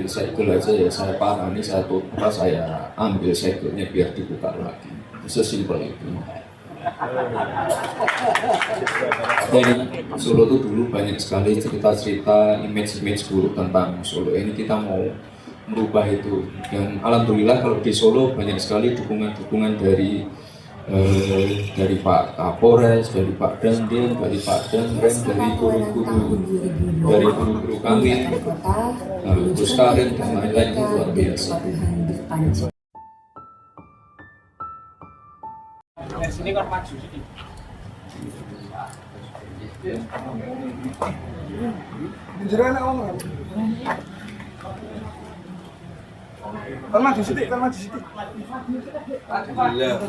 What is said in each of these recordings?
ambil segel aja ya saya parani, saya ambil segelnya biar dibuka lagi. Sesimpel itu. Jadi Solo itu dulu banyak sekali cerita-cerita, image-image buruk tentang Solo. Ini kita mau merubah itu, dan alhamdulillah kalau di Solo banyak sekali dukungan-dukungan dari Pak Kapolres, dari Pak Dandim, dari Pak Danrem, dari guru-guru kami, Gus Karim dan lain-lain, itu luar biasa. Sini kan maju sini. Jangan ngomong. Kan maju sini. Alhamdulillah.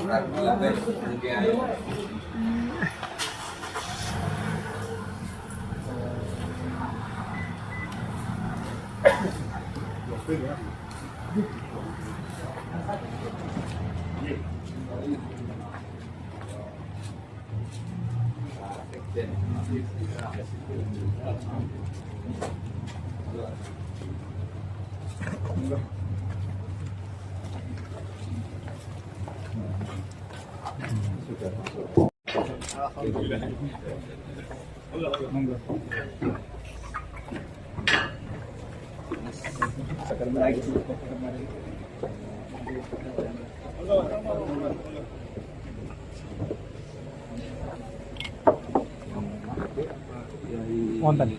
Wonten.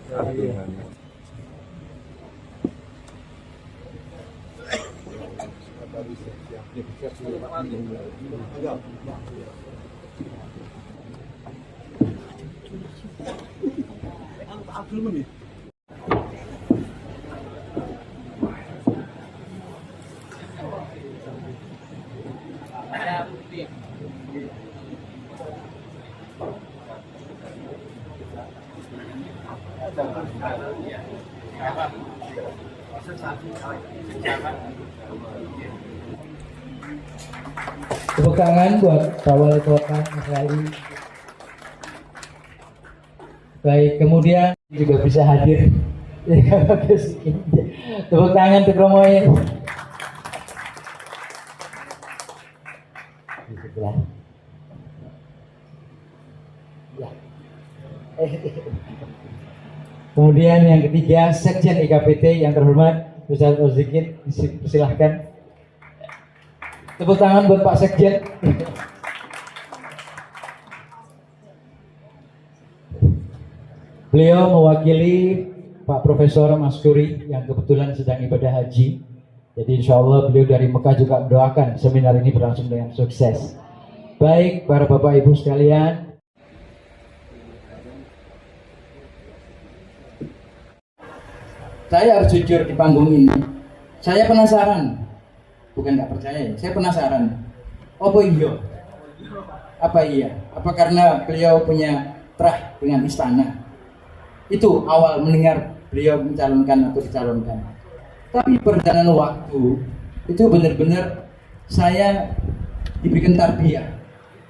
Tepuk tangan buat Pak Wali Kota Mas Ali. Baik, kemudian juga bisa hadir. Tepuk tangan untuk Romoy. Ya. Kemudian yang ketiga, Sekjen IKPT yang terhormat Ustaz Ozikir, silahkan. Tepuk tangan buat Pak Sekjen. Beliau mewakili Pak Profesor Maskuri yang kebetulan sedang ibadah haji. Jadi insya Allah beliau dari Mekah juga mendoakan seminar ini berlangsung dengan sukses. Baik para Bapak Ibu sekalian, saya harus jujur di panggung ini. Saya penasaran, bukan nggak percaya, saya penasaran. Apa iya? Apa karena beliau punya terah dengan istana? Itu awal mendengar beliau mencalonkan atau dicalonkan. Tapi perjalanan waktu itu benar-benar saya diberikan tarbiyah.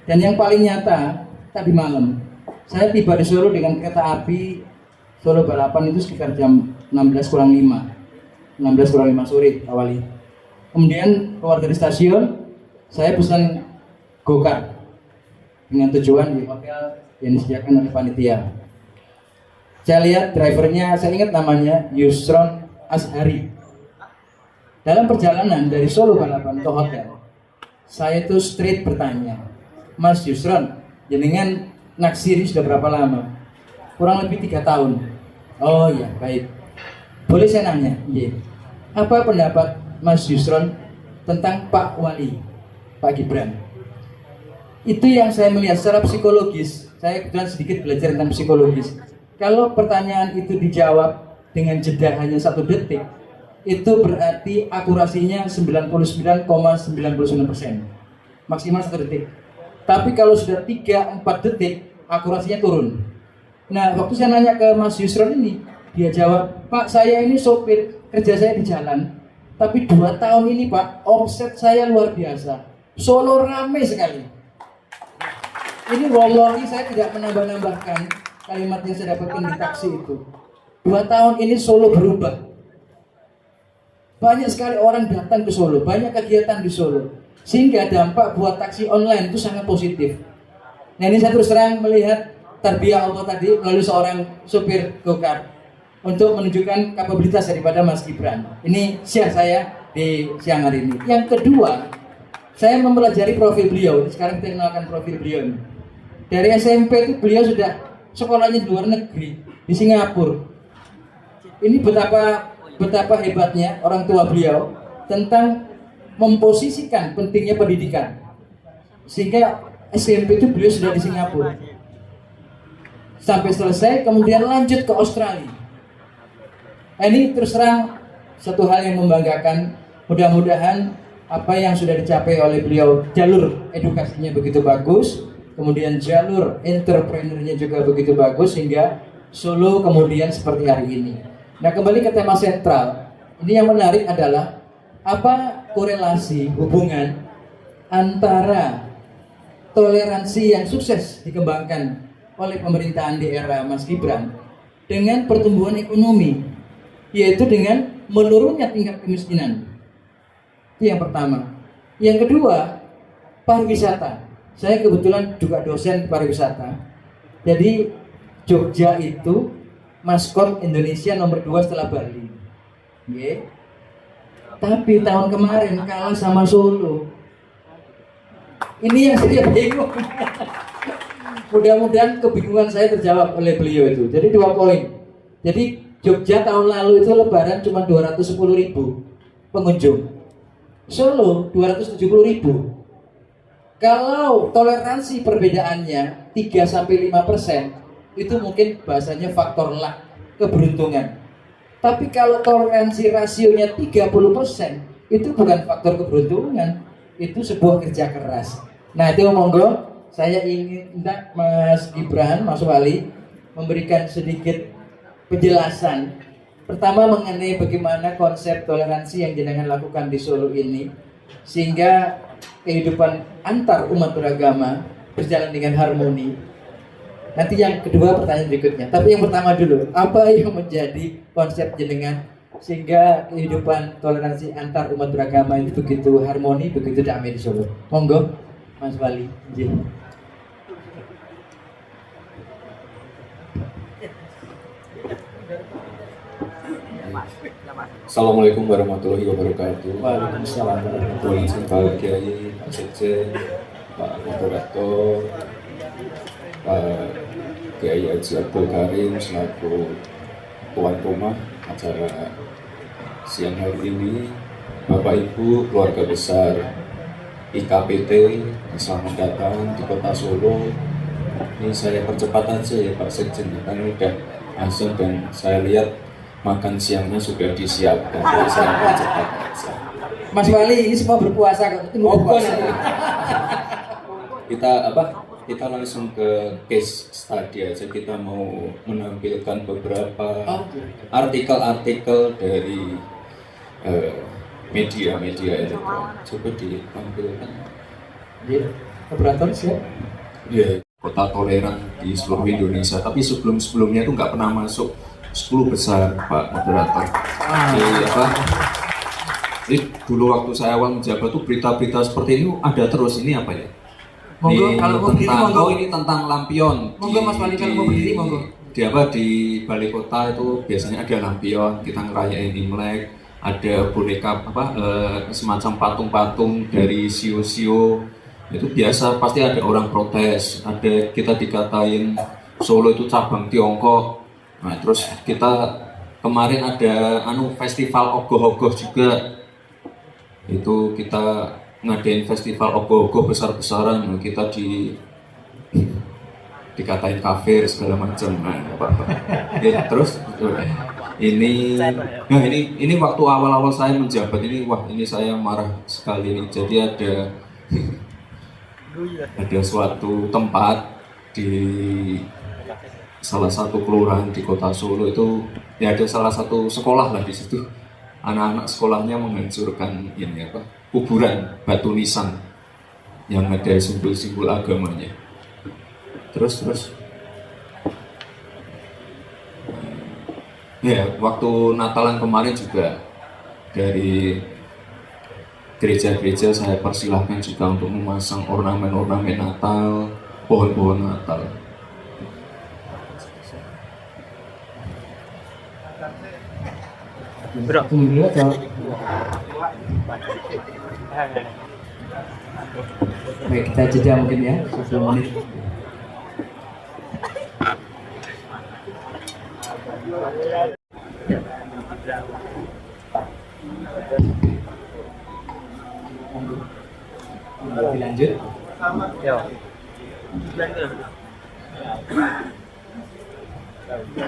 Dan yang paling nyata tadi malam saya tiba di Solo dengan kereta api Solo Balapan itu sekitar jam 16 kurang 5 sore awali. Kemudian keluar dari stasiun saya pesan go-kart dengan tujuan di hotel yang disediakan oleh panitia. Saya lihat drivernya, saya ingat namanya Yusron Ashari. Dalam perjalanan dari Solo Balapan ke hotel, saya itu straight bertanya, Mas Yusron, jenengan naksiri sudah berapa lama? Kurang lebih 3 tahun. Oh ya, baik. Boleh saya nanya? Iya. Apa pendapat Mas Yusron tentang Pak Wali, Pak Gibran? Itu yang saya melihat secara psikologis. Saya kebetulan sedikit belajar tentang psikologis. Kalau pertanyaan itu dijawab dengan jeda hanya 1 detik, itu berarti akurasinya 99,99%, maksimal 1 detik. Tapi kalau sudah 3-4 detik, akurasinya turun. Nah, waktu saya nanya ke Mas Yusron ini, dia jawab, Pak, saya ini sopir, kerja saya di jalan, tapi 2 tahun ini Pak, omset saya luar biasa. Solo rame sekali. Ini wallahi saya tidak menambah-nambahkan kalimat yang saya dapatkan di taksi itu. 2 tahun ini Solo berubah. Banyak sekali orang datang ke Solo, banyak kegiatan di Solo, sehingga dampak buat taksi online itu sangat positif. Nah ini saya terus terang melihat tarbiyah Allah tadi melalui seorang supir go-kart untuk menunjukkan kapabilitas daripada Mas Gibran. Ini share saya di siang hari ini. Yang kedua, saya mempelajari profil beliau. Sekarang kita kenalkan profil beliau ini. Dari SMP itu beliau sudah sekolahnya di luar negeri, di Singapura. Ini betapa hebatnya orang tua beliau tentang memposisikan pentingnya pendidikan, sehingga SMP itu beliau sudah di Singapura sampai selesai, kemudian lanjut ke Australia. Nah, ini terus terang satu hal yang membanggakan. Mudah-mudahan apa yang sudah dicapai oleh beliau, jalur edukasinya begitu bagus, kemudian jalur entrepreneurnya juga begitu bagus, sehingga Solo kemudian seperti hari ini. Nah, kembali ke tema sentral. Ini yang menarik adalah apa korelasi hubungan antara toleransi yang sukses dikembangkan oleh pemerintahan di era Mas Gibran dengan pertumbuhan ekonomi, yaitu dengan menurunnya tingkat kemiskinan. Itu yang pertama. Yang kedua, pariwisata. Saya kebetulan juga dosen pariwisata. Jadi Jogja itu maskot Indonesia nomor 2 setelah Bali. Yeah. Tapi tahun kemarin kalah sama Solo. Ini yang saya bingung. Mudah-mudahan kebingungan saya terjawab oleh beliau itu. Jadi 2 poin. Jadi Jogja tahun lalu itu lebaran cuma 210.000 pengunjung. Solo 270.000. Kalau toleransi perbedaannya 3-5%, itu mungkin bahasanya faktor luck, keberuntungan. Tapi kalau toleransi rasionya 30%, itu bukan faktor keberuntungan, itu sebuah kerja keras. Nah itu monggo, saya ingin minta Mas Gibran, Mas Wali memberikan sedikit penjelasan. Pertama mengenai bagaimana konsep toleransi yang jenengan lakukan di Solo ini, sehingga kehidupan antar umat beragama berjalan dengan harmoni. Nanti yang kedua pertanyaan berikutnya. Tapi yang pertama dulu, apa yang menjadi konsep jenengan sehingga kehidupan toleransi antar umat beragama itu begitu harmoni, begitu damai di Solo? Monggo, Mas Wali. Assalamualaikum warahmatullahi wabarakatuh. Waalaikumsalam warahmatullahi wabarakatuh. Pak Kiai, Pak Sekjen, Pak Moderator, Pak Kiai Haji Abdul Karim selaku tuan rumah acara siang hari ini, Bapak Ibu keluarga besar IKPT, selamat datang di Kota Solo. Ini saya percepat aja ya Pak Sekjen, karena udah azan dan saya lihat makan siangnya sudah disiapkan, jadi saya percepat aja. Mas Wali ini semua berpuasa kok, itu berpuasa. Kita langsung ke case study aja. Kita mau menampilkan beberapa artikel-artikel dari media-media elektronik. Coba ditampilkan. Ya, operator siap. Ya, kota toleran di seluruh Indonesia. Tapi sebelumnya itu nggak pernah masuk 10 besar, Pak Moderator. Jadi dulu waktu saya awal menjabat tuh berita-berita seperti ini ada terus. Ini apa ya? Monggo kalau mau berdiri monggo. Oh, ini tentang lampion. Monggo Mas Wali kalau mau berdiri monggo. Di balai kota itu biasanya ada lampion, kita ngerayain Imlek, ada boneka semacam patung-patung dari sio-sio. Itu biasa pasti ada orang protes, kita dikatain Solo itu cabang Tiongkok. Nah, terus kita kemarin ada festival ogoh-ogoh juga. Itu kita ngadain festival ogoh-ogoh besar-besaran, kita dikatain kafir segala macam. Nah, terus ini waktu awal-awal saya menjabat ini, ini saya marah sekali nih. Jadi ada suatu tempat di salah satu kelurahan di Kota Solo itu, ya ada salah satu sekolah lah di situ. Anak-anak sekolahnya menghancurkan kuburan batu nisan yang ada simbol-simbol agamanya. Terus ya waktu Natalan kemarin juga dari gereja-gereja saya persilahkan juga untuk memasang ornamen-ornamen Natal, pohon-pohon Natal. Tunggu dulu atau baik, kita jeda mungkin ya 10 menit. Lebih lanjut.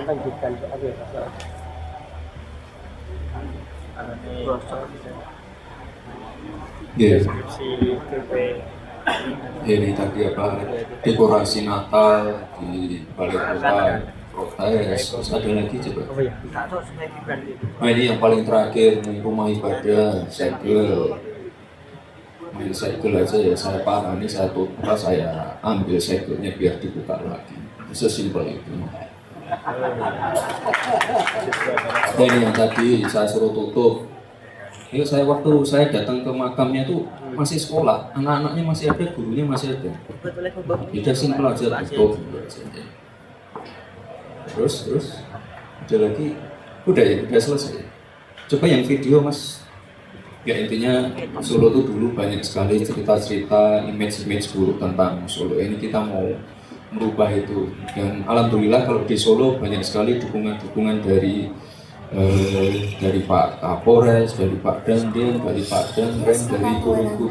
Lanjutkan Ya, ini tadi apa dekorasi Natal di balai kota, protes, terus ada lagi coba. Nah ini yang paling terakhir nih, rumah ibadah, segel. Main segel aja ya, saya parani, saya tutup, saya ambil segelnya biar dibuka lagi. Sesimpel itu. Dan ini yang tadi saya suruh tutup. Ini waktu saya datang ke makamnya tuh masih sekolah, anak-anaknya masih ada, gurunya masih ada. Udah simpel aja tutup. Terus ada lagi, udah ya, udah selesai. Coba yang video mas. Ya intinya Solo tuh dulu banyak sekali cerita-cerita, image-image buruk tentang Solo. Ini kita mau merubah itu. Dan alhamdulillah kalau di Solo banyak sekali dukungan-dukungan dari Pak Kapolres, dari Pak Dandim, dari Pak Danrem, dari guru-guru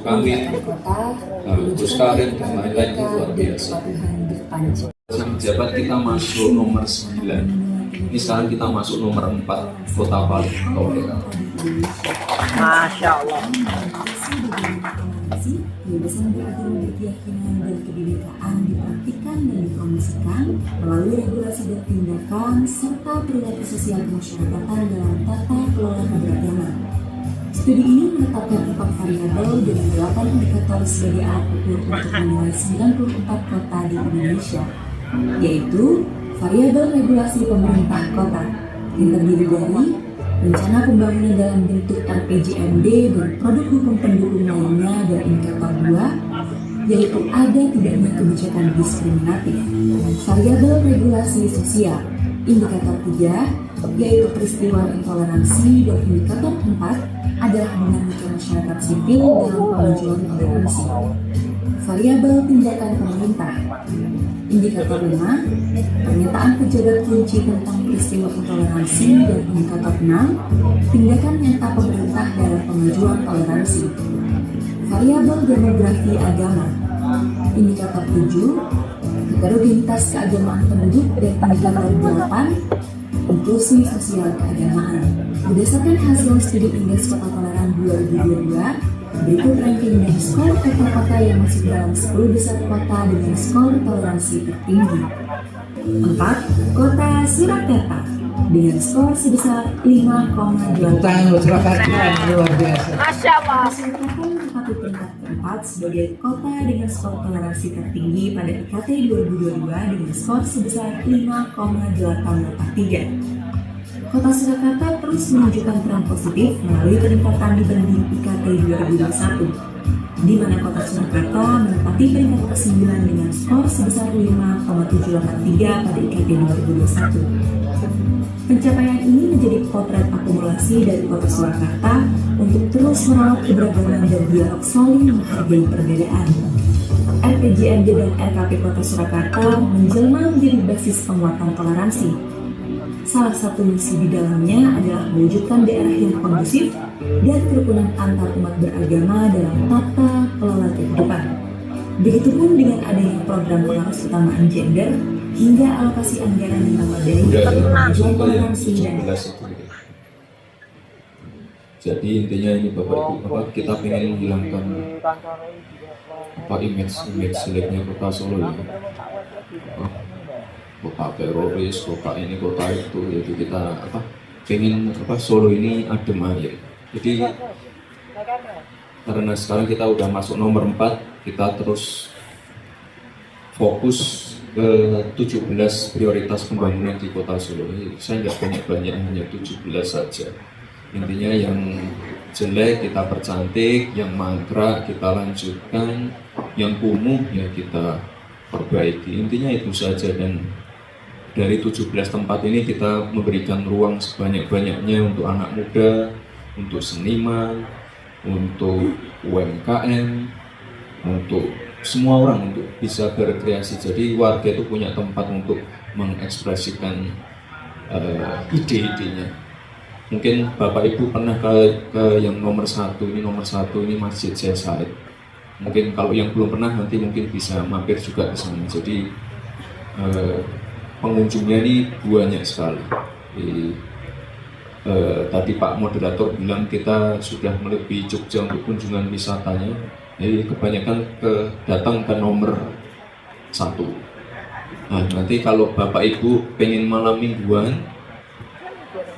kami, Gus Karim dan lain-lain, itu luar biasa. Jabat kita masuk nomor 9. Ini sekarang kita masuk nomor 4, kota paling toleran. Masya Allah. Kebebasan beragama, berkeyakinan dan kebinekaan dipraktikkan dan dipromosikan melalui regulasi dan tindakan serta perilaku sosial kemasyarakatan dalam tata kelola keberagaman. Studi ini menetapkan 4 variabel dan 8 indikator sebagai alat ukur untuk menilai 94 kota di Indonesia, yaitu variabel regulasi pemerintah kota yang terdiri dari rencana pembangunan dalam bentuk RPJMD dan produk hukum pendukung lainnya, dan indikator 2 yaitu ada tidaknya kebijakan diskriminatif. Variabel regulasi sosial, indikator 3 yaitu peristiwa intoleransi, dan indikator 4 adalah dinamika masyarakat sipil dalam penunjukan toleransi. Variabel tindakan pemerintah, indikator 5 pernyataan pejabat kunci tentang peristiwa intoleransi, dan indikator 6 tindakan nyata pemerintah dalam pengajuan toleransi. Variabel demografi agama, indikator 7 heterogenitas keagamaan penduduk, dan indikator 8 inklusi sosial keagamaan. Berdasarkan hasil studi indeks kota toleran 2022, berikut ranking dan skor kota-kota yang masuk dalam 10 besar kota dengan skor toleransi tertinggi. 4. Kota Surakarta dengan skor sebesar 5,2. Tangan Surakarta luar biasa. Masya Allah. Surakarta menempati peringkat keempat sebagai kota dengan skor toleransi tertinggi pada IKT 2022 dengan skor sebesar 5,883. Kota Surakarta terus menunjukkan tren positif melalui peningkatan dibanding IKT 2021, di mana Kota Surakarta menempati peringkat ke-9 dengan skor sebesar 5,783 pada IKT 2021. Pencapaian ini menjadi potret akumulasi dari Kota Surakarta untuk terus merawat keberagaman dan dialog saling menghargai perbedaan. RPJMD dan RKP Kota Surakarta menjelma menjadi basis penguatan toleransi. Salah satu misi di dalamnya adalah mewujudkan daerah yang kondusif dan kerukunan antar umat beragama dalam tata kelola kehidupan. Begitupun dengan adanya program pengawas utamaan gender hingga alokasi anggaran yang memadai untuk kemajuan toleransi dan Jadi intinya ini Bapak Ibu, kita ingin menghilangkan image jeleknya kota Solo ya. Kota teroris, kota ini, kota itu, jadi kita pengen Solo ini adem aja. Jadi karena sekarang kita udah masuk nomor 4, kita terus fokus 17 prioritas pembangunan di Kota Solo. Saya nggak banyak-banyak, hanya 17 saja. Intinya yang jelek kita percantik, yang mangkrak kita lanjutkan, yang kumuh ya kita perbaiki. Intinya itu saja, dan dari 17 tempat ini kita memberikan ruang sebanyak-banyaknya untuk anak muda, untuk seniman, untuk UMKM, untuk semua orang untuk bisa berkreasi. Jadi warga itu punya tempat untuk mengekspresikan ide-idenya. Mungkin Bapak Ibu pernah ke yang nomor satu ini Masjid Syekh Said. Mungkin kalau yang belum pernah nanti mungkin bisa mampir juga ke sana. Jadi pengunjungnya ini banyak sekali. Tadi Pak Moderator bilang kita sudah melebihi Jogja untuk kunjungan wisatanya. Jadi kebanyakan datang ke nomor 1. Nah, nanti kalau Bapak Ibu pengen malam mingguan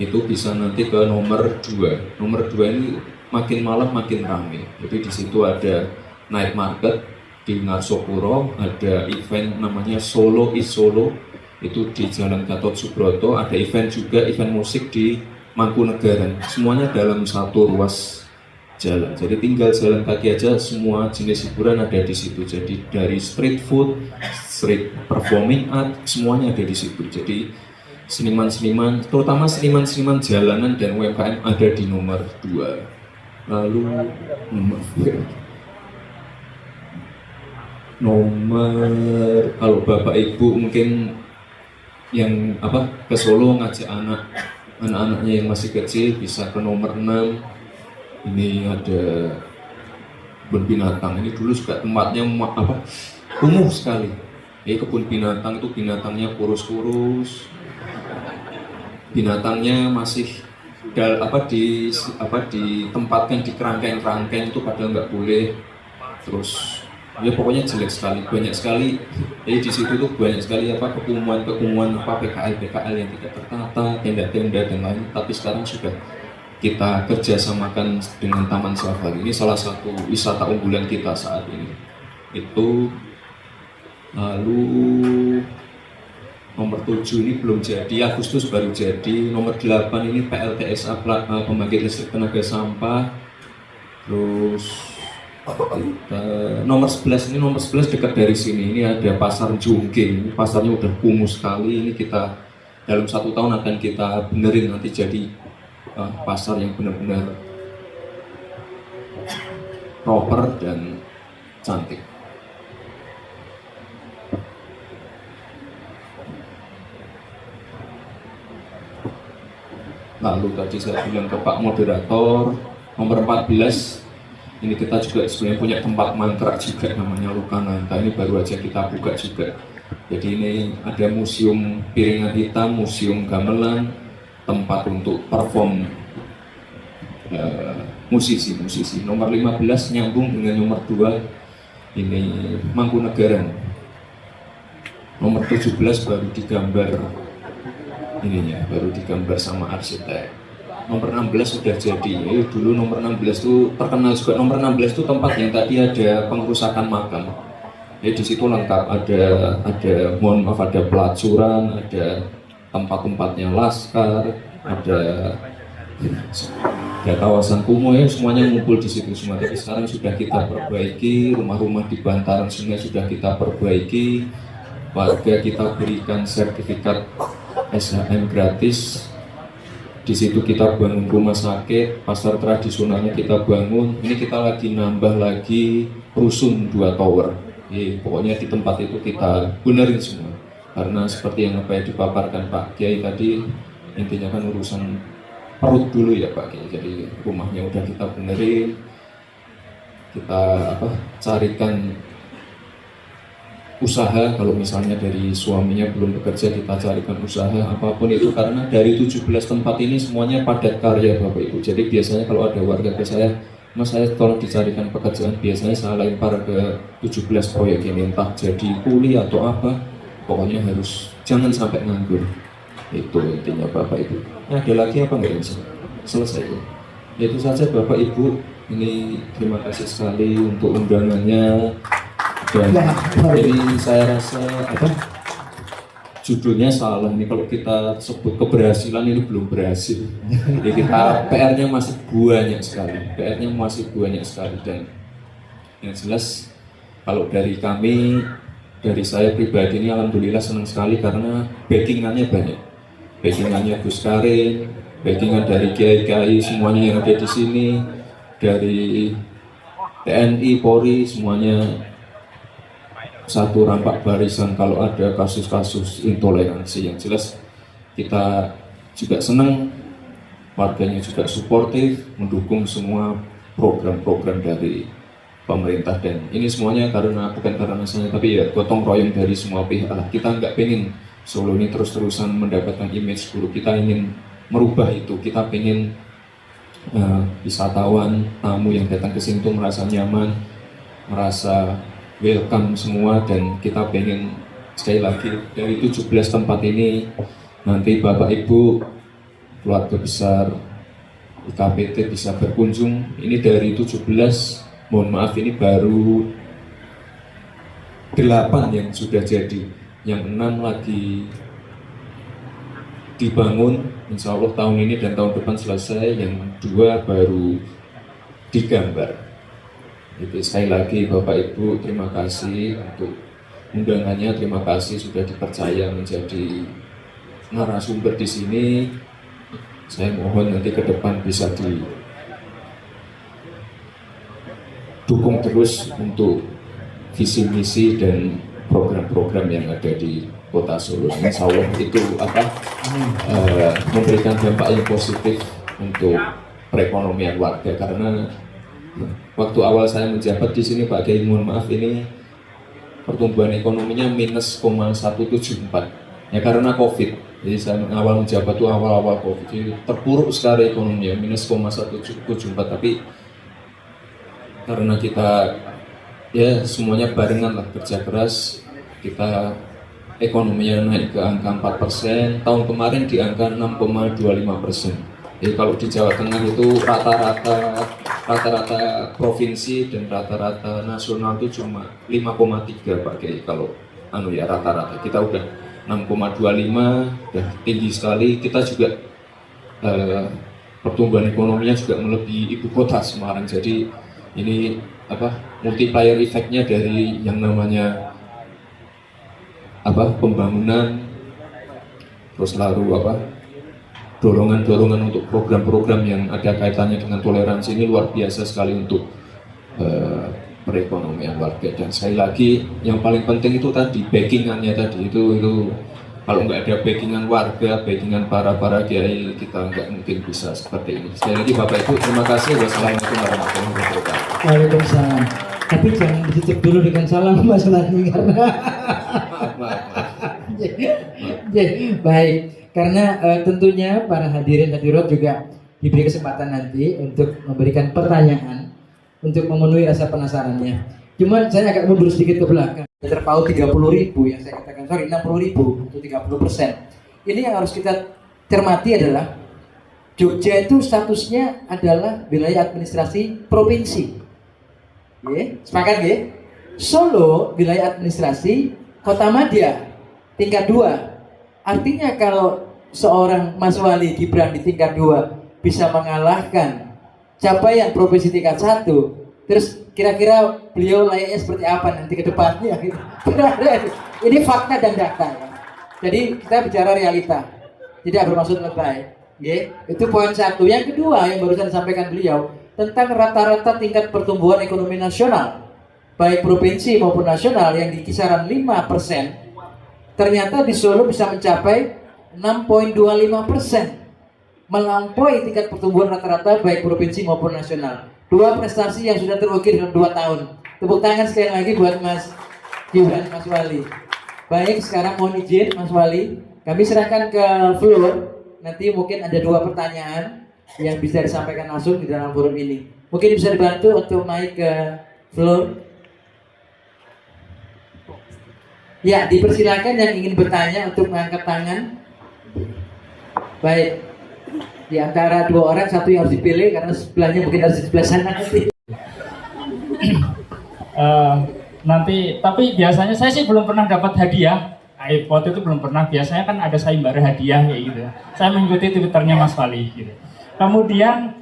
itu bisa nanti ke nomor 2. Nomor 2 ini makin malam makin ramai. Jadi di situ ada night market di Ngarsopuro, ada event namanya Solo is Solo, itu di Jalan Gatot Subroto, ada event juga, event musik di Mangkunegaran. Semuanya dalam satu ruas jalan. Jadi tinggal jalan kaki aja, semua jenis hiburan ada di situ. Jadi dari street food, street performing art, semuanya ada di situ. Jadi seniman-seniman, terutama seniman-seniman jalanan dan UMKM ada di nomor 2. Lalu nomor kalau Bapak Ibu mungkin yang ke Solo ngajak anak-anaknya yang masih kecil bisa ke nomor 6. Ini ada kebun binatang. Ini dulu juga tempatnya kumuh sekali. Ini kebun binatang itu binatangnya kurus-kurus. Binatangnya masih ditempatkan di kerangkeng-kerangkeng itu padahal nggak boleh. Terus ya pokoknya jelek sekali, banyak sekali. Jadi di situ tuh banyak sekali kekumuhan PKL yang tidak tertata, tenda-tenda dan lain. Tapi sekarang sudah kita kerjasamakan dengan Taman Safari. Ini salah satu wisata unggulan kita saat ini. Itu lalu nomor 7 ini belum jadi, Agustus baru jadi. Nomor 8 ini PLTSA, pembangkit listrik tenaga sampah. Terus nomor 11 dekat dari sini. Ini ada Pasar Jungking. Ini pasarnya udah kumuh sekali. Ini kita dalam 1 tahun akan kita benerin nanti jadi pasar yang benar-benar proper dan cantik. Lalu tadi saya bilang ke Pak Moderator, nomor 14 ini kita juga sebenarnya punya tempat mangkrak juga namanya Lokananta. Ini baru aja kita buka juga. Jadi ini ada museum piringan hitam, museum gamelan, tempat untuk perform musisi. Nomor 15 nyambung dengan nomor 2 ini Mangkunegaran. Nomor 17 baru digambar ininya, baru digambar sama arsitek. Nomor 16 sudah jadi. Dulu nomor 16 itu terkenal juga. Nomor 16 itu tempat yang tadi ada pengrusakan makam. Di situ lengkap, ada pelacuran, ada tempat-tempatnya laskar, ada kawasan kumuh, semuanya ngumpul di situ semua. Tapi sekarang sudah kita perbaiki, rumah-rumah di bantaran sungai sudah kita perbaiki, warga kita berikan sertifikat SHM gratis. Di situ kita bangun rumah sakit, pasar tradisionalnya kita bangun. Ini kita lagi nambah lagi rusun 2 tower. Pokoknya di tempat itu kita benerin semua. Karena seperti yang dipaparkan Pak Kiai tadi, intinya kan urusan perut dulu ya Pak Kiai. Jadi rumahnya udah kita benerin, kita carikan usaha. Kalau misalnya dari suaminya belum bekerja, kita carikan usaha apapun itu. Karena dari 17 tempat ini semuanya padat karya Bapak Ibu. Jadi biasanya kalau ada warga ke saya, Mas saya tolong dicarikan pekerjaan, biasanya saya lempar ke 17 proyek ini, entah jadi kuli atau apa, pokoknya harus jangan sampai nganggur. Itu intinya Bapak Ibu. Ada lagi apa nggak bisa? Selesai ya? Itu saja Bapak Ibu. Ini terima kasih sekali untuk undangannya. Dan ini saya rasa judulnya salah nih kalau kita sebut keberhasilan ini belum berhasil. Jadi kita PR-nya masih banyak sekali, PR-nya masih banyak sekali. Dan yang jelas kalau dari kami, dari saya pribadi ini alhamdulillah senang sekali karena backingannya banyak, backingannya Gus Karin, backingan dari kiai-kiai semuanya yang ada di sini, dari TNI, Polri, semuanya satu rampak barisan kalau ada kasus-kasus intoleransi. Yang jelas kita juga senang, warganya juga suportif, mendukung semua program-program dari pemerintah. Dan ini semuanya bukan karena saya, tapi ya gotong royong dari semua pihak. Kita nggak pengen Solo ini terus-terusan mendapatkan image buruk, kita ingin merubah itu. Kita pengen wisatawan, tamu yang datang ke sini tuh merasa nyaman, merasa welcome semua. Dan kita pengen sekali lagi dari 17 tempat ini nanti Bapak Ibu keluarga besar IKPT bisa berkunjung. Ini dari 17, mohon maaf ini baru 8 yang sudah jadi, yang 6 lagi dibangun, insya Allah tahun ini dan tahun depan selesai, yang 2 baru digambar. Jadi sekali lagi Bapak Ibu terima kasih untuk undangannya, terima kasih sudah dipercaya menjadi narasumber di sini. Saya mohon nanti ke depan bisa didukung terus untuk visi misi dan program-program yang ada di Kota Solo. Insya Allah itu memberikan dampak yang positif untuk perekonomian warga. Karena waktu awal saya menjabat di sini Pak Kiai, mohon maaf ini pertumbuhan ekonominya minus 0,174 ya karena COVID. Jadi saya awal menjabat itu awal-awal COVID, jadi terpuruk sekali ekonominya minus 0,174. Tapi karena kita ya semuanya barengan lah kerja keras, kita ekonominya naik ke angka 4%, tahun kemarin di angka 6,25%. Jadi kalau di Jawa Tengah itu rata-rata provinsi dan rata-rata nasional itu cuma 5,3 Pak Kiai. Kalau rata-rata kita udah 6,25, dan tinggi sekali. Kita juga pertumbuhan ekonominya juga melebihi ibu kota Semarang. Jadi ini multiplier efeknya dari yang namanya pembangunan, terus lalu dorongan-dorongan untuk program-program yang ada kaitannya dengan toleransi ini luar biasa sekali untuk perekonomian warga. Dan sekali lagi yang paling penting itu tadi backingannya tadi itu kalau nggak ada backingan warga, backingan para kiai, kita nggak mungkin bisa seperti ini. Sekali lagi Bapak Ibu terima kasih. Wassalamualaikum warahmatullahi wabarakatuh. Waalaikumsalam. Tapi jangan ditutup dulu dengan salam masalahnya karena maaf. Baik, karena tentunya para hadirin hadirat juga diberi kesempatan nanti untuk memberikan pertanyaan untuk memenuhi rasa penasarannya. Cuman saya agak mundur sedikit ke belakang. Terpaut 30.000 yang saya katakan, 60.000 atau 30%. Ini yang harus kita cermati adalah Jogja itu statusnya adalah wilayah administrasi provinsi. Sepakat ya? Solo wilayah administrasi kota madya tingkat 2. Artinya kalau seorang Mas Wali Gibran di tingkat 2 bisa mengalahkan capaian provinsi tingkat 1, terus kira-kira beliau layaknya seperti apa nanti ke depannya gitu. Ini fakta dan data ya. Jadi kita bicara realita, tidak bermaksud lebay. Itu poin 1. Yang kedua yang barusan disampaikan beliau tentang rata-rata tingkat pertumbuhan ekonomi nasional baik provinsi maupun nasional yang di kisaran 5%, ternyata di Solo bisa mencapai 6,25%, melampaui tingkat pertumbuhan rata-rata baik provinsi maupun nasional. 2 prestasi yang sudah terukir dalam 2 tahun. Tepuk tangan sekali lagi buat Mas Gibran, Mas Wali. Baik, sekarang mohon izin Mas Wali, kami serahkan ke floor. Nanti mungkin ada 2 pertanyaan yang bisa disampaikan langsung di dalam forum ini. Mungkin bisa dibantu untuk naik ke floor. Ya, dipersilakan yang ingin bertanya untuk mengangkat tangan. Baik, di antara 2 orang, 1 yang harus dipilih karena sebelahnya mungkin harus di sebelah sana nanti. Nanti, tapi biasanya saya sih belum pernah dapat hadiah. Nah, iPod itu belum pernah. Biasanya kan ada sayembara hadiah kayak gitu. Saya mengikuti Twitternya Mas Wali gitu. Kemudian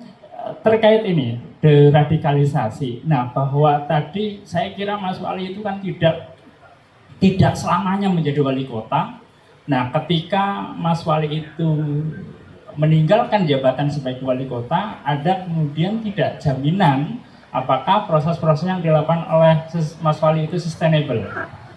terkait ini deradikalisasi. Nah, bahwa tadi saya kira Mas Wali itu kan tidak selamanya menjadi wali kota. Nah, ketika Mas Wali itu meninggalkan jabatan sebagai wali kota, ada kemudian tidak jaminan apakah proses-proses yang dilakukan oleh Mas Wali itu sustainable.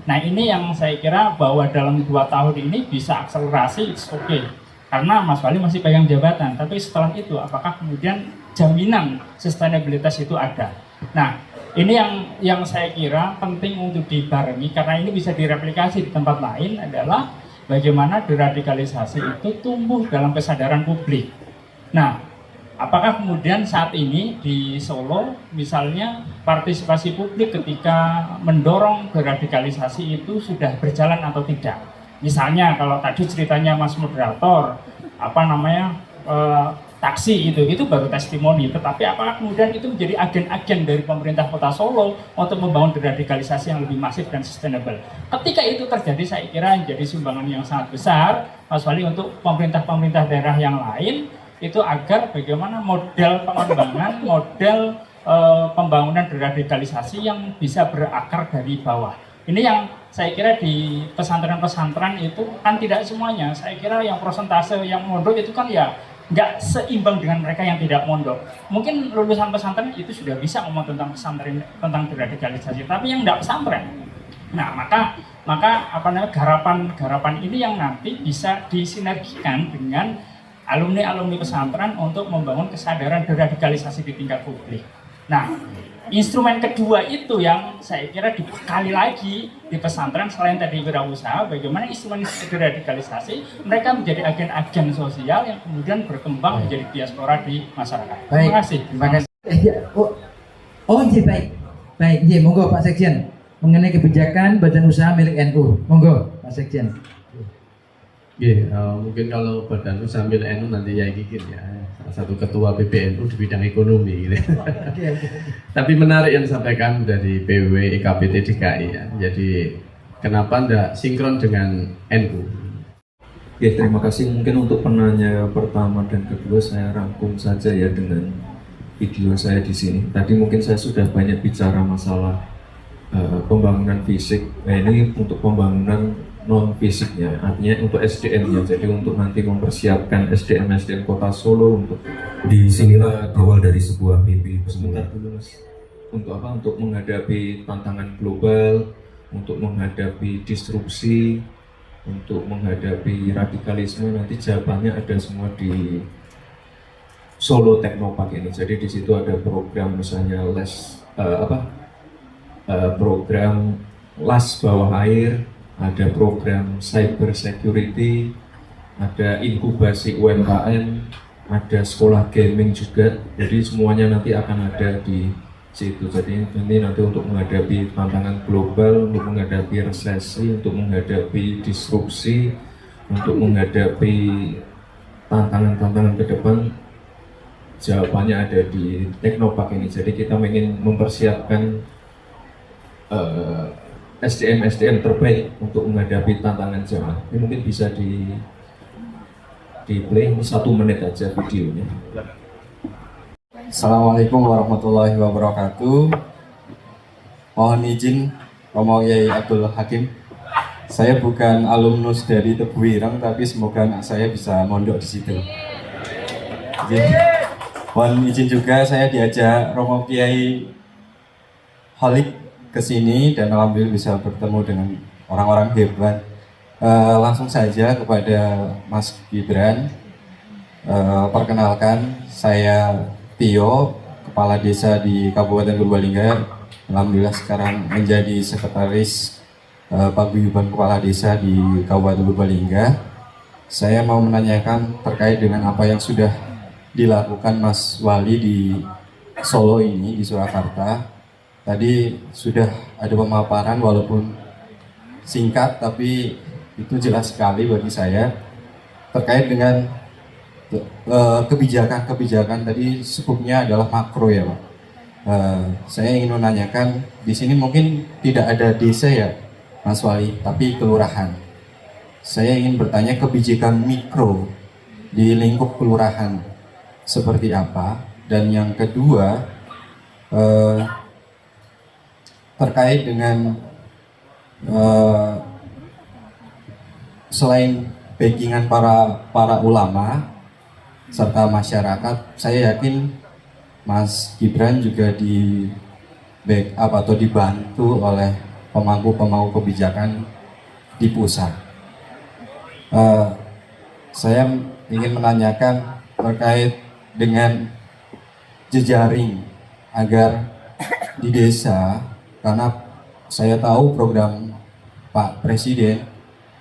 Nah, ini yang saya kira bahwa dalam 2 tahun ini bisa akselerasi, it's okay. Karena Mas Wali masih pegang jabatan, tapi setelah itu apakah kemudian jaminan sustainabilitas itu ada. Nah, ini yang saya kira penting untuk dibarengi, karena ini bisa direplikasi di tempat lain adalah bagaimana deradikalisasi itu tumbuh dalam kesadaran publik. Nah, apakah kemudian saat ini di Solo misalnya partisipasi publik ketika mendorong deradikalisasi itu sudah berjalan atau tidak? Misalnya kalau tadi ceritanya Mas moderator, taksi itu baru testimoni, tetapi apakah kemudian itu menjadi agen-agen dari pemerintah Kota Solo untuk membangun deradikalisasi yang lebih masif dan sustainable? Ketika itu terjadi, saya kira menjadi sumbangan yang sangat besar Mas Wali untuk pemerintah-pemerintah daerah yang lain itu agar bagaimana model pengembangan, model pembangunan deradikalisasi yang bisa berakar dari bawah. Ini yang saya kira di pesantren-pesantren itu kan tidak semuanya. Saya kira yang persentase yang mondok itu kan ya nggak seimbang dengan mereka yang tidak mondok. Mungkin lulusan pesantren itu sudah bisa ngomong tentang pesantren, tentang deradikalisasi, tapi yang nggak pesantren. Nah, maka garapan ini yang nanti bisa disinergikan dengan alumni pesantren untuk membangun kesadaran deradikalisasi di tingkat publik. Nah, instrumen kedua itu yang saya kira dibekali lagi di pesantren selain tadi wirausaha, bagaimana instrumen deradikalisasi mereka menjadi agen-agen sosial yang kemudian berkembang menjadi diaspora di masyarakat. Terima kasih. Terima kasih. Baik, monggo Pak Sekjen mengenai kebijakan badan usaha milik NU. Monggo Pak Sekjen. Mungkin kalau badan usaha milik NU nanti ya Kikin ya, salah satu ketua PBNU di bidang ekonomi gitu. Tapi menarik yang disampaikan dari PW IKPT DKI ya. Jadi kenapa tidak sinkron dengan NU? Ya, terima kasih. Mungkin untuk penanya pertama dan kedua saya rangkum saja ya dengan video saya di sini. Tadi mungkin saya sudah banyak bicara masalah pembangunan fisik. Nah, ini untuk pembangunan non fisiknya, artinya untuk SDM-nya. Jadi untuk nanti mempersiapkan SDM Kota Solo untuk disinilah awal dari sebuah mimpi. Sebentar dulu Mas. Untuk apa? Untuk menghadapi tantangan global, untuk menghadapi disrupsi, untuk menghadapi radikalisme. Nanti jawabannya ada semua di Solo Technopark ini. Jadi di situ ada program misalnya program las bawah air, ada program cyber security, ada inkubasi UMKM, ada sekolah gaming juga. Jadi semuanya nanti akan ada di situ. Jadi ini nanti untuk menghadapi tantangan global, untuk menghadapi resesi, untuk menghadapi disrupsi, untuk menghadapi tantangan-tantangan ke depan. Jawabannya ada di Technopark ini. Jadi kita ingin mempersiapkan SDM terbaik untuk menghadapi tantangan zaman. Ini mungkin bisa di play 1 menit aja videonya. Assalamualaikum warahmatullahi wabarakatuh. Mohon izin Romo Yai Abdul Hakim. Saya bukan alumnus dari Tebu Ireng, tapi semoga anak saya bisa mondok di situ. Mohon izin juga saya diajak Romo Kiai Halik ke sini dan alhamdulillah bisa bertemu dengan orang-orang hebat. Langsung saja kepada Mas Gibran. Perkenalkan, saya Tio, Kepala Desa di Kabupaten Purbalingga. Alhamdulillah sekarang menjadi Sekretaris Paguyuban Kepala Desa di Kabupaten Purbalingga. Saya mau menanyakan terkait dengan apa yang sudah dilakukan Mas Wali di Solo ini, di Surakarta. Tadi sudah ada pemaparan walaupun singkat, tapi itu jelas sekali bagi saya terkait dengan kebijakan tadi. Skupnya adalah makro ya Pak. Saya ingin menanyakan, di sini mungkin tidak ada desa ya Mas Wali, tapi kelurahan. saya ingin bertanya kebijakan mikro di lingkup kelurahan seperti apa, dan yang kedua terkait dengan selain backingan para ulama serta masyarakat, saya yakin Mas Gibran juga di backup atau dibantu oleh pemangku kebijakan di pusat. Saya ingin menanyakan terkait dengan jejaring agar di desa, karena saya tahu program Pak Presiden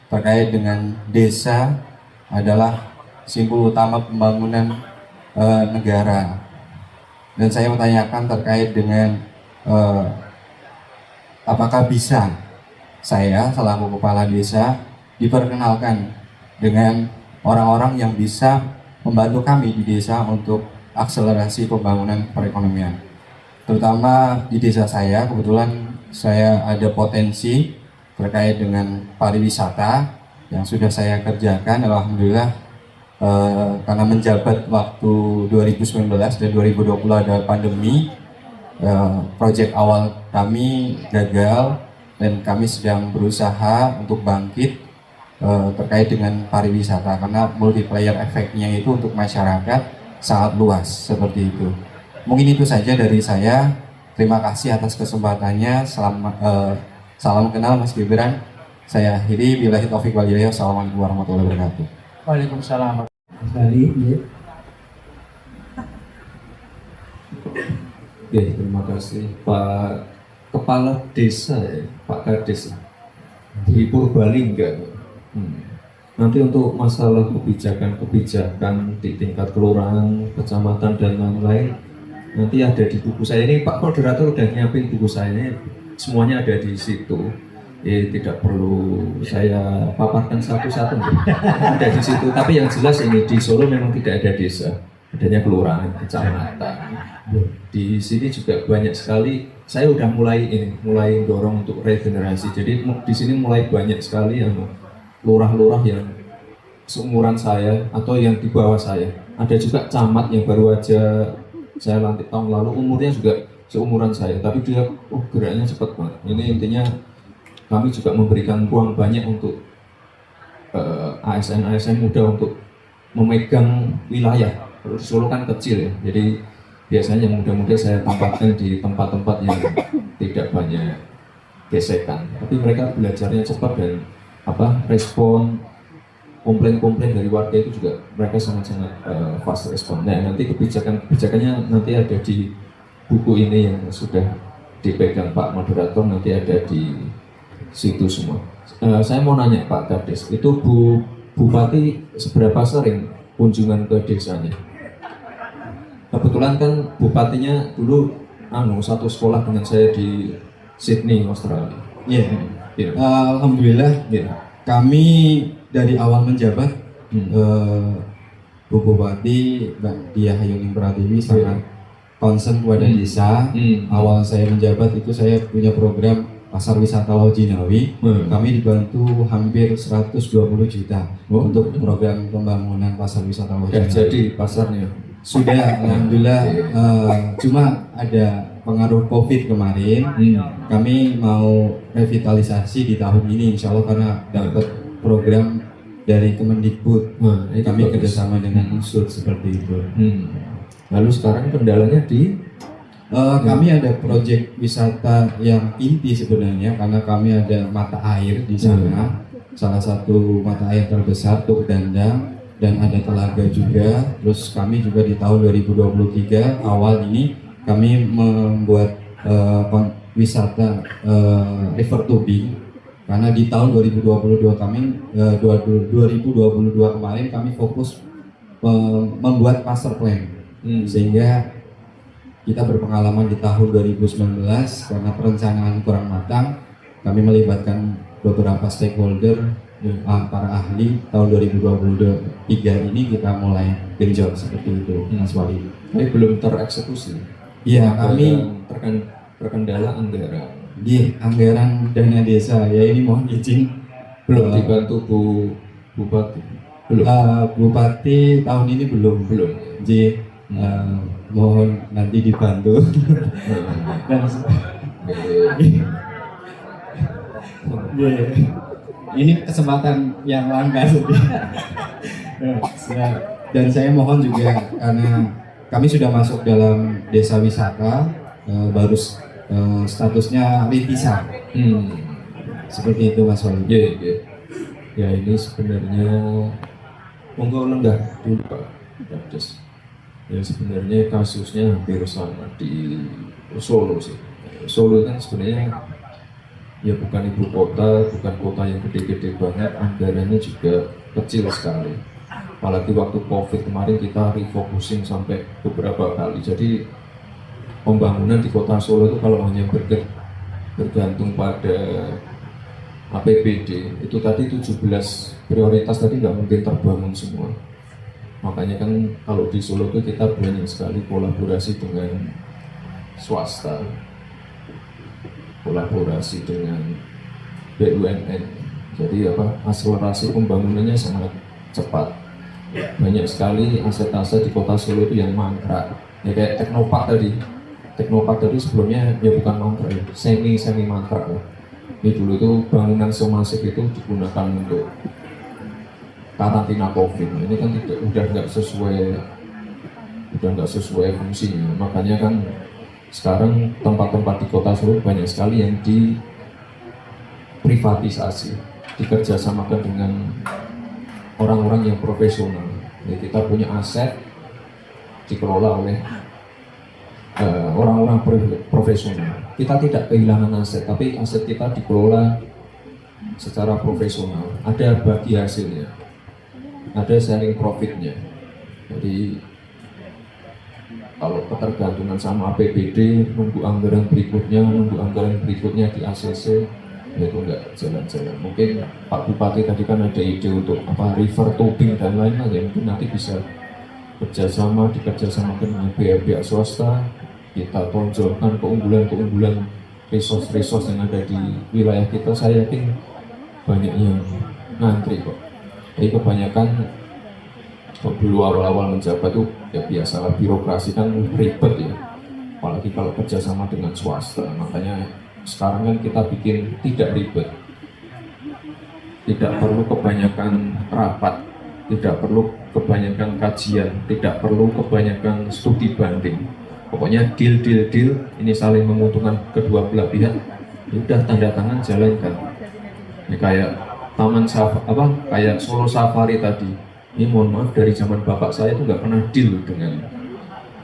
terkait dengan desa adalah simpul utama pembangunan negara. Dan saya menanyakan terkait dengan apakah bisa saya selaku kepala desa diperkenalkan dengan orang-orang yang bisa membantu kami di desa untuk akselerasi pembangunan perekonomian. Terutama di desa saya, kebetulan saya ada potensi terkait dengan pariwisata yang sudah saya kerjakan. Alhamdulillah, karena menjabat waktu 2019 dan 2020 ada pandemi, proyek awal kami gagal dan kami sedang berusaha untuk bangkit terkait dengan pariwisata, karena multiplier efeknya itu untuk masyarakat sangat luas seperti itu. Mungkin itu saja dari saya. Terima kasih atas kesempatannya. Salam kenal Mas Gibran. Saya akhiri. Billahi taufiq wal hidayah. Assalamualaikum warahmatullahi wabarakatuh. Waalaikumsalam. Kembali, ya. Oke, terima kasih Pak Kepala Desa, ya, Pak Kades di Purbalingga. Nanti untuk masalah kebijakan di tingkat kelurahan, kecamatan dan lain-lain, nanti ada di buku saya ini. Pak Moderator udah nyiapin buku saya ini, semuanya ada di situ. Tidak perlu saya paparkan satu-satu, ada di situ. Tapi yang jelas ini di Solo memang tidak ada desa, adanya kelurahan, kecamatan. Di sini juga banyak sekali. Saya udah mulai dorong untuk regenerasi. Jadi di sini mulai banyak sekali yang lurah-lurah yang seumuran saya atau yang di bawah saya. Ada juga camat yang baru aja saya lantik tahun lalu, umurnya juga seumuran saya, tapi dia geraknya cepat banget. Ini intinya kami juga memberikan ruang banyak untuk ASN muda untuk memegang wilayah. Solo kan kecil ya, jadi biasanya yang muda-muda saya tempatkan di tempat-tempat yang tidak banyak gesekan, tapi mereka belajarnya cepat dan respon komplain-komplain dari warga itu juga mereka sangat-sangat fast respon. Nah, nanti kebijakannya nanti ada di buku ini yang sudah dipegang Pak Moderator, nanti ada di situ semua. Saya mau nanya Pak Kades, itu Bupati seberapa sering kunjungan ke desanya? Kebetulan kan Bupatinya dulu satu sekolah dengan saya di Sydney, Australia. Iya. Alhamdulillah, kami dari awal menjabat, Bu Bupati Mbak Diah Hayuning Pratiwi sangat concern kepada desa. Awal saya menjabat itu saya punya program Pasar Wisata Laut Jinawi. Kami dibantu hampir 120 juta untuk program pembangunan Pasar Wisata Laut Jinawi. Jadi pasarnya sudah, alhamdulillah. Cuma ada pengaruh COVID kemarin, kami mau revitalisasi di tahun ini insya Allah karena dapat program dari Kemendikbud. Kami kerjasama dengan unsur seperti itu. Lalu sekarang kendalanya di kami ada proyek wisata yang inti sebenarnya, karena kami ada mata air di sana, salah satu mata air terbesar Tuk Dandang, dan ada telaga juga. Terus kami juga di tahun 2023 awal ini kami membuat wisata river tubing, karena di tahun 2022 kemarin kami fokus membuat master plan, sehingga kita berpengalaman di tahun 2019 karena perencanaan kurang matang. Kami melibatkan beberapa stakeholder, para ahli. Tahun 2023 ini kita mulai genjot seperti itu, Mas Wali. Tapi belum tereksekusi. Iya, kami terkendala anggaran. Iya, anggaran dana desa. Ya ini mohon izin Belum dibantu Bu Bupati. Belum. Bupati tahun ini belum. Jadi mohon nanti dibantu. Dan ini kesempatan yang langka. Dan saya mohon juga karena kami sudah masuk dalam desa wisata, baru statusnya rintisan. Seperti itu Mas Wali. Ya ini sebenarnya monggo lenggah dulu Pak Dabdes. Ya sebenarnya kasusnya hampir sama di Solo sih. Solo kan sebenarnya ya bukan ibu kota, bukan kota yang gede-gede banget, anggarannya juga kecil sekali. Apalagi waktu COVID kemarin kita refocusing sampai beberapa kali. Jadi pembangunan di kota Solo itu kalau hanya bergantung pada APBD itu tadi 17 prioritas tadi nggak mungkin terbangun semua. Makanya kan kalau di Solo itu kita banyak sekali kolaborasi dengan swasta, kolaborasi dengan BUMN. Jadi akselerasi pembangunannya sangat cepat. Banyak sekali aset-aset di kota Solo itu yang mangkrak. Ya kayak Teknopark tadi sebelumnya ya bukan mangkrak, semi mangkrak ya. Ini dulu itu bangunan semasif itu digunakan untuk karantina COVID. Ini kan udah nggak sesuai fungsinya. Makanya kan sekarang tempat-tempat di kota Solo banyak sekali yang diprivatisasi, dikerjasamakan dengan orang-orang yang profesional. Jadi kita punya aset dikelola oleh orang-orang profesional. Kita tidak kehilangan aset, tapi aset kita dikelola secara profesional. Ada bagi hasilnya, ada sharing profitnya. Jadi kalau ketergantungan sama APBD, nunggu anggaran berikutnya di ACC, itu enggak jalan-jalan. Mungkin Pak Bupati tadi kan ada ide untuk river tubing dan lain-lain, ya mungkin nanti bisa dikerjasamakan dengan pihak-pihak swasta. Kita tonjolkan keunggulan resource yang ada di wilayah kita. Saya yakin banyak yang ngantri kok. Jadi kebanyakan dulu awal-awal menjabat tuh ya biasalah, birokrasi kan ribet ya, apalagi kalau kerjasama dengan swasta. Makanya sekarang kan kita bikin tidak ribet, tidak perlu kebanyakan rapat, tidak perlu kebanyakan kajian, tidak perlu kebanyakan studi banding. Pokoknya deal ini saling menguntungkan kedua belah pihak, udah tanda tangan jalankan. Ini kayak kayak Solo Safari tadi. Ini mohon maaf, dari zaman bapak saya itu nggak pernah deal dengan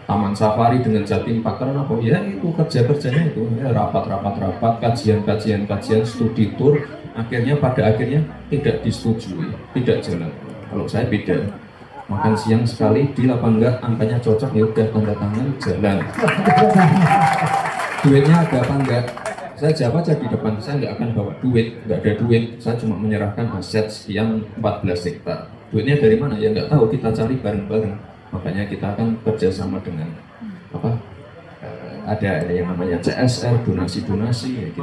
Taman Safari, dengan Jatim Park. Karena apa? Ya itu kerjanya itu ya, rapat, kajian, studi tour. Pada akhirnya tidak disetujui, tidak jalan. Kalau saya beda. Makan siang sekali, deal apa enggak, angkanya cocok, ya udah tanda tangan jalan. Duitnya ada apa enggak? Saya jawab aja di depan, saya nggak akan bawa duit, nggak ada duit. Saya cuma menyerahkan aset sekian 14 hektar. Duitnya dari mana? Ya nggak tahu, kita cari bareng-bareng. Makanya kita akan kerjasama dengan ada yang namanya CSR, donasi-donasi,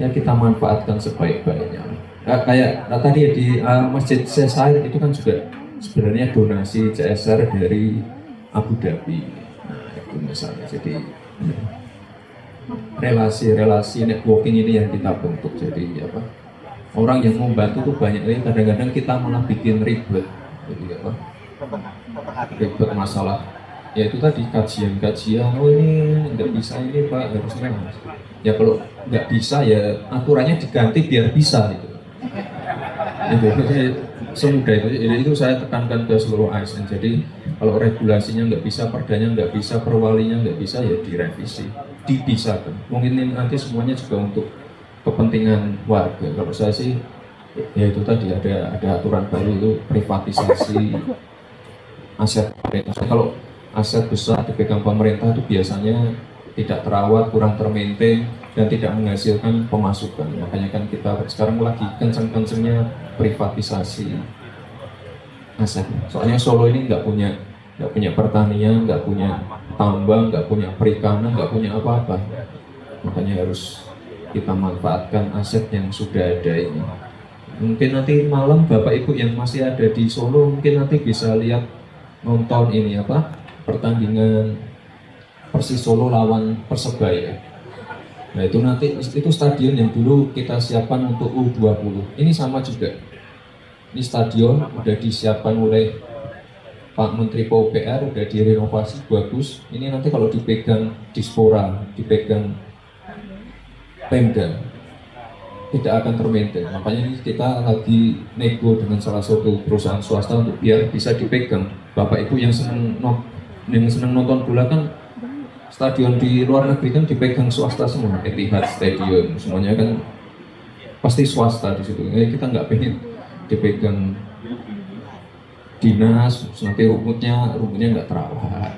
ya kita manfaatkan sebaik-baiknya. Kayak tadi ya di Masjid Sesair itu kan juga sebenarnya donasi CSR dari Abu Dhabi. Nah, itu misalnya. Jadi relasi networking ini yang kita bentuk. Jadi orang yang membantu tuh banyak. Kadang-kadang kita malah bikin ribet. Jadi ribet masalah. Ya itu tadi kajian. Oh ini nggak bisa ini Pak, harusnya. Ya kalau nggak bisa ya aturannya diganti biar bisa gitu. Itu semudah itu saya tekankan ke seluruh ASN. Jadi kalau regulasinya nggak bisa, perdanya nggak bisa, perwalinya nggak bisa, ya direvisi, dipisahkan. Mungkin ini nanti semuanya juga untuk kepentingan warga. Kalau saya sih ya itu tadi ada aturan baru, itu privatisasi aset pemerintah. Kalau aset besar dipegang pemerintah itu biasanya tidak terawat, kurang termaintain, dan tidak menghasilkan pemasukan. Makanya kan kita sekarang lagi kenceng-kencengnya privatisasi aset. Soalnya Solo ini nggak punya pertanian, nggak punya tambang, nggak punya perikanan, nggak punya apa-apa. Makanya harus kita manfaatkan aset yang sudah ada ini. Mungkin nanti malam Bapak Ibu yang masih ada di Solo mungkin nanti bisa lihat nonton ini apa pertandingan Persis Solo lawan Persebaya. Nah itu nanti itu stadion yang dulu kita siapkan untuk U20. Ini sama juga. Ini stadion udah disiapkan oleh Pak Menteri PUPR, udah direnovasi bagus. Ini nanti kalau dipegang Dispora, dipegang Pemda, tidak akan termaintain. Makanya ini kita lagi nego dengan salah satu perusahaan swasta untuk biar bisa dipegang. Bapak Ibu yang senang nonton bola kan stadion di luar negeri kan dipegang swasta semua, Etihad Stadium semuanya kan pasti swasta di situ. Kita nggak pengen dipegang dinas, nanti rumputnya nggak terawat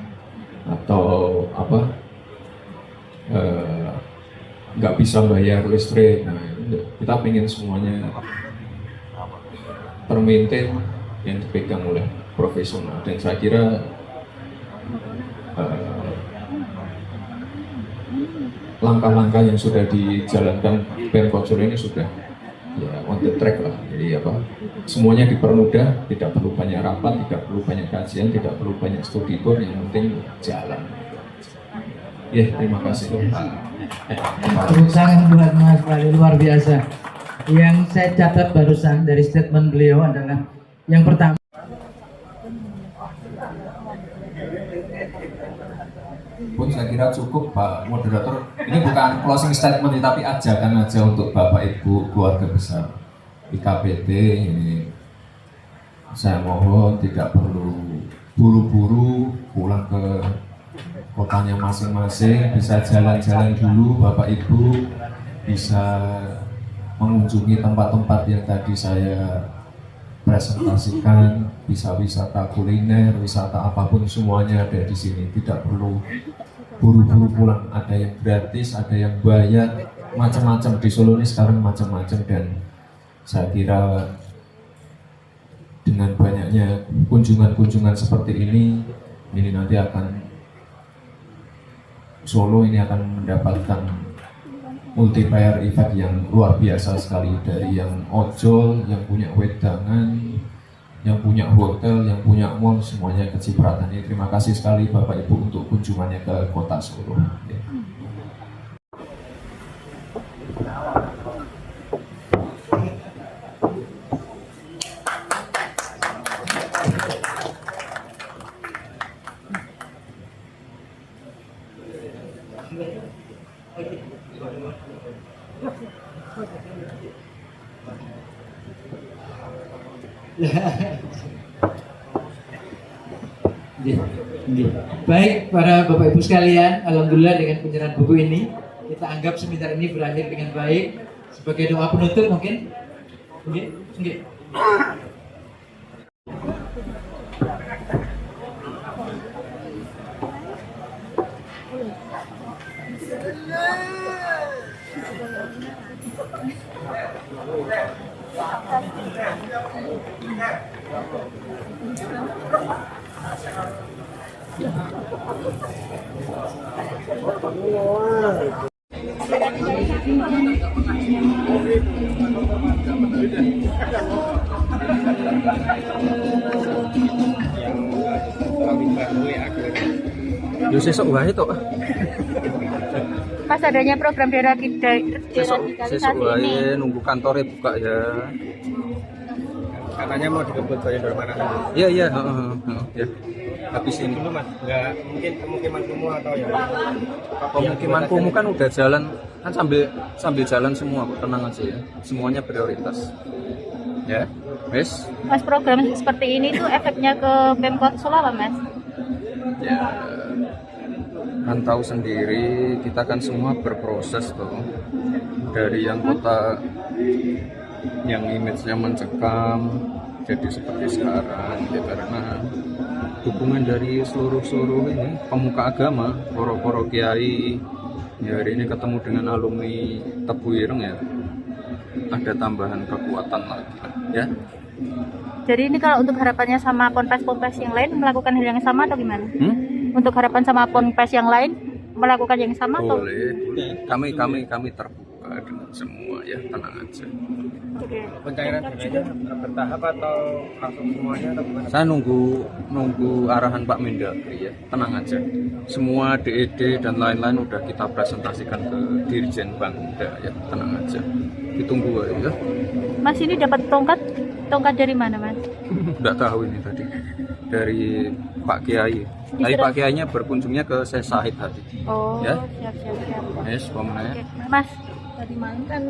atau apa nggak bisa bayar listrik. Nah, kita pengen semuanya termaintain yang dipegang oleh profesional, dan saya kira langkah-langkah yang sudah dijalankan Pemkot Solo ini sudah ya on the track lah. Jadi apa, semuanya dipermudah, tidak perlu banyak rapat, tidak perlu banyak kajian, tidak perlu banyak studi tour, yang penting jalan. Ya, terima kasih. Tepuk tangan buat Mas Wali, luar biasa. Yang saya catat barusan dari statement beliau adalah yang pertama, pun saya kira cukup Pak Moderator. Ini bukan closing statement tapi ajakan aja untuk Bapak Ibu keluarga besar IKPT ini. Saya mohon tidak perlu buru-buru pulang ke kotanya masing-masing, bisa jalan-jalan dulu Bapak Ibu, bisa mengunjungi tempat-tempat yang tadi saya presentasikan, bisa wisata kuliner, wisata apapun semuanya ada di sini. Tidak perlu buru-buru pulang, ada yang gratis, ada yang bayar, macam-macam di Solo ini sekarang macam-macam. Dan saya kira dengan banyaknya kunjungan-kunjungan seperti ini nanti akan Solo ini akan mendapatkan multiplier effect yang luar biasa sekali, dari yang ojol, yang punya wedangan, yang punya hotel, yang punya mall, semuanya kecipratan. Terima kasih sekali Bapak Ibu untuk kunjungannya ke kota Solo. Ya. Baik para Bapak Ibu sekalian, alhamdulillah dengan penyerahan buku ini kita anggap seminar ini berakhir dengan baik. Sebagai doa penutup mungkin, Yo sesuk wae tok. Pas adanya program Sesuk wae nunggu kantornya buka ya. Katanya mau dijemput dari mana? Iya, ya. Habis ini Dulu Mas, nggak mungkin pemukiman kumuh atau ya? pemukiman kumuh kan udah jalan, kan sambil jalan semua, tenang aja ya. Semuanya prioritas. Ya, Mas. Mas, program seperti ini tuh efeknya ke Pemkot Solo apa Mas? Ya, kan tahu sendiri kita kan semua berproses tuh, dari yang kota yang image-nya mencekam jadi seperti sekarang ya, karena dukungan dari seluruh ini pemuka agama, poro kiai. Ya, hari ini ketemu dengan alumni Tebu Ireng ya, ada tambahan kekuatan lagi ya. Jadi ini kalau untuk harapannya sama ponpes yang lain melakukan hal yang sama atau gimana? Untuk harapan sama ponpes yang lain melakukan yang sama atau? Boleh. Kami terbuka dengan semua ya, tenang aja. Oke. Pencairan dananya bertahap atau langsung semuanya atau gimana? Saya nunggu arahan Pak Mendagri ya, tenang aja. Semua DED dan lain-lain udah kita presentasikan ke Dirjen Bangda ya, tenang aja. Ditunggu ya. Mas ini dapat tongkat dari mana, Mas? Nggak tahu ini tadi dari Pak Kiai. Tapi Pak Kiainya berkunjungnya ke saya Sahid tadi. Oh, Ya. siap. Yes, pemenangnya. Oke. Mas, tadi malam kan